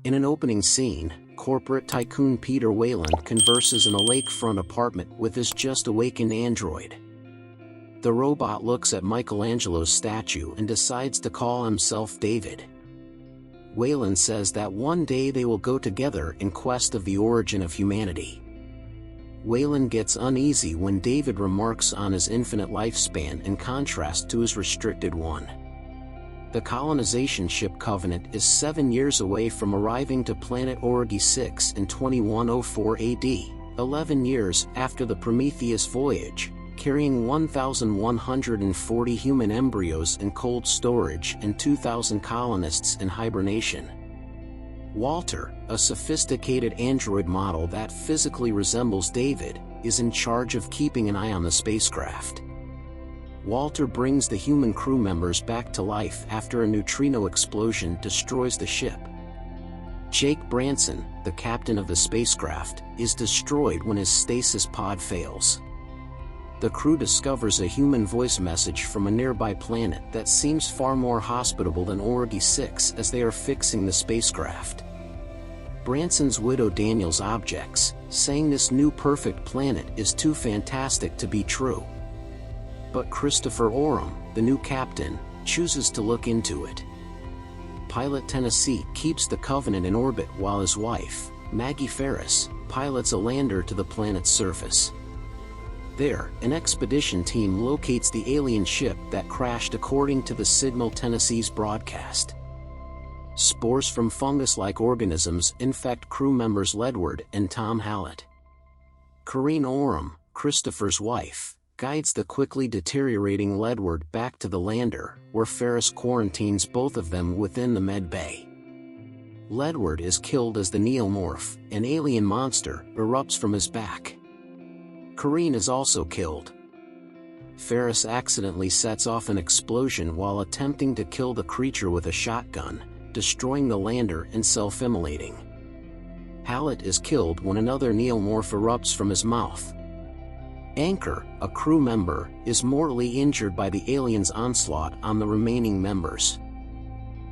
In an opening scene, corporate tycoon Peter Whalen converses in a lakefront apartment with his just-awakened android. The robot looks at Michelangelo's statue and decides to call himself David. Whalen says that one day they will go together in quest of the origin of humanity. Whalen gets uneasy when David remarks on his infinite lifespan in contrast to his restricted one. The colonization ship Covenant is 7 years away from arriving to planet Origi 6 in 2104 AD, 11 years after the Prometheus voyage, carrying 1,140 human embryos in cold storage and 2,000 colonists in hibernation. Walter, a sophisticated android model that physically resembles David, is in charge of keeping an eye on the spacecraft. Walter brings the human crew members back to life after a neutrino explosion destroys the ship. Jake Branson, the captain of the spacecraft, is destroyed when his stasis pod fails. The crew discovers a human voice message from a nearby planet that seems far more hospitable than Origi 6 as they are fixing the spacecraft. Branson's widow Daniels objects, saying this new perfect planet is too fantastic to be true. But Christopher Oram, the new captain, chooses to look into it. Pilot Tennessee keeps the Covenant in orbit while his wife, Maggie Ferris, pilots a lander to the planet's surface. There, an expedition team locates the alien ship that crashed according to the signal Tennessee's broadcast. Spores from fungus-like organisms infect crew members Ledward and Tom Hallett. Corinne Oram, Christopher's wife, guides the quickly deteriorating Ledward back to the lander, where Ferris quarantines both of them within the med bay. Ledward is killed as the Neomorph, an alien monster, erupts from his back. Corinne is also killed. Ferris accidentally sets off an explosion while attempting to kill the creature with a shotgun, destroying the lander and self-immolating. Hallett is killed when another Neomorph erupts from his mouth. Anchor, a crew member, is mortally injured by the aliens' onslaught on the remaining members.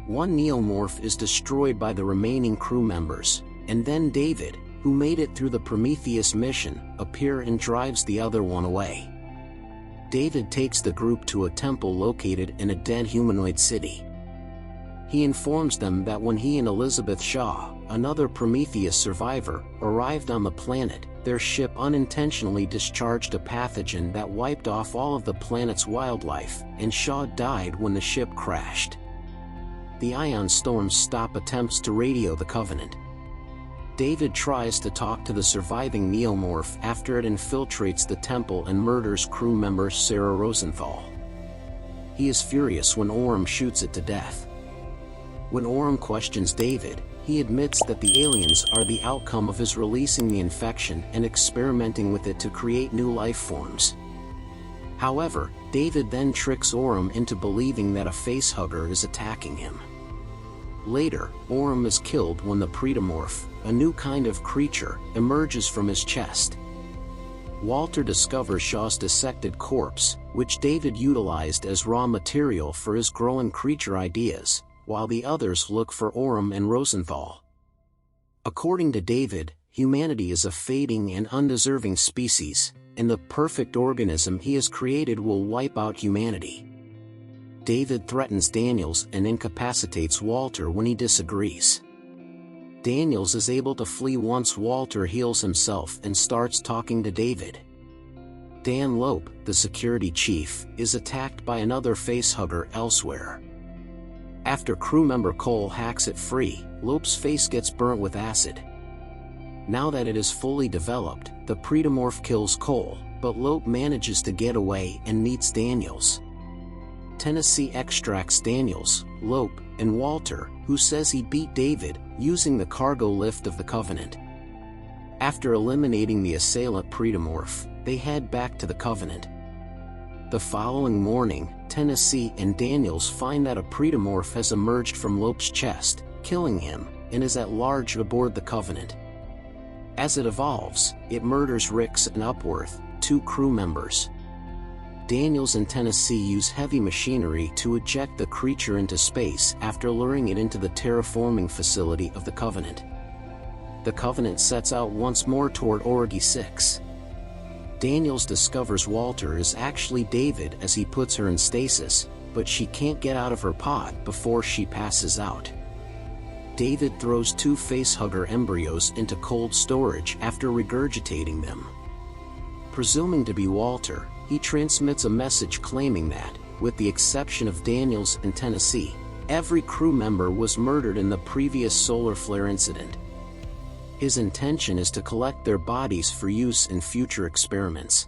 One Neomorph is destroyed by the remaining crew members, and then David, who made it through the Prometheus mission, appears and drives the other one away. David takes the group to a temple located in a dead humanoid city. He informs them that when he and Elizabeth Shaw, another Prometheus survivor, arrived on the planet, their ship unintentionally discharged a pathogen that wiped off all of the planet's wildlife, and Shaw died when the ship crashed. The ion storms stop attempts to radio the Covenant. David tries to talk to the surviving Neomorph after it infiltrates the temple and murders crew member Sarah Rosenthal. He is furious when Oram shoots it to death. When Oram questions David, he admits that the aliens are the outcome of his releasing the infection and experimenting with it to create new life forms. However, David then tricks Oram into believing that a facehugger is attacking him. Later, Oram is killed when the Predomorph, a new kind of creature, emerges from his chest. Walter discovers Shaw's dissected corpse, which David utilized as raw material for his growing creature ideas, while the others look for Oram and Rosenthal. According to David, humanity is a fading and undeserving species, and the perfect organism he has created will wipe out humanity. David threatens Daniels and incapacitates Walter when he disagrees. Daniels is able to flee once Walter heals himself and starts talking to David. Dan Lope, the security chief, is attacked by another facehugger elsewhere. After crew member Cole hacks it free, Lope's face gets burnt with acid. Now that it is fully developed, the Predomorph kills Cole, but Lope manages to get away and meets Daniels. Tennessee extracts Daniels, Lope, and Walter, who says he beat David, using the cargo lift of the Covenant. After eliminating the assailant Predomorph, they head back to the Covenant. The following morning, Tennessee and Daniels find that a Predomorph has emerged from Lope's chest, killing him, and is at large aboard the Covenant. As it evolves, it murders Ricks and Upworth, two crew members. Daniels and Tennessee use heavy machinery to eject the creature into space after luring it into the terraforming facility of the Covenant. The Covenant sets out once more toward Orgi 6. Daniels discovers Walter is actually David as he puts her in stasis, but she can't get out of her pod before she passes out. David throws 2 facehugger embryos into cold storage after regurgitating them. Presuming to be Walter, he transmits a message claiming that, with the exception of Daniels and Tennessee, every crew member was murdered in the previous solar flare incident. His intention is to collect their bodies for use in future experiments.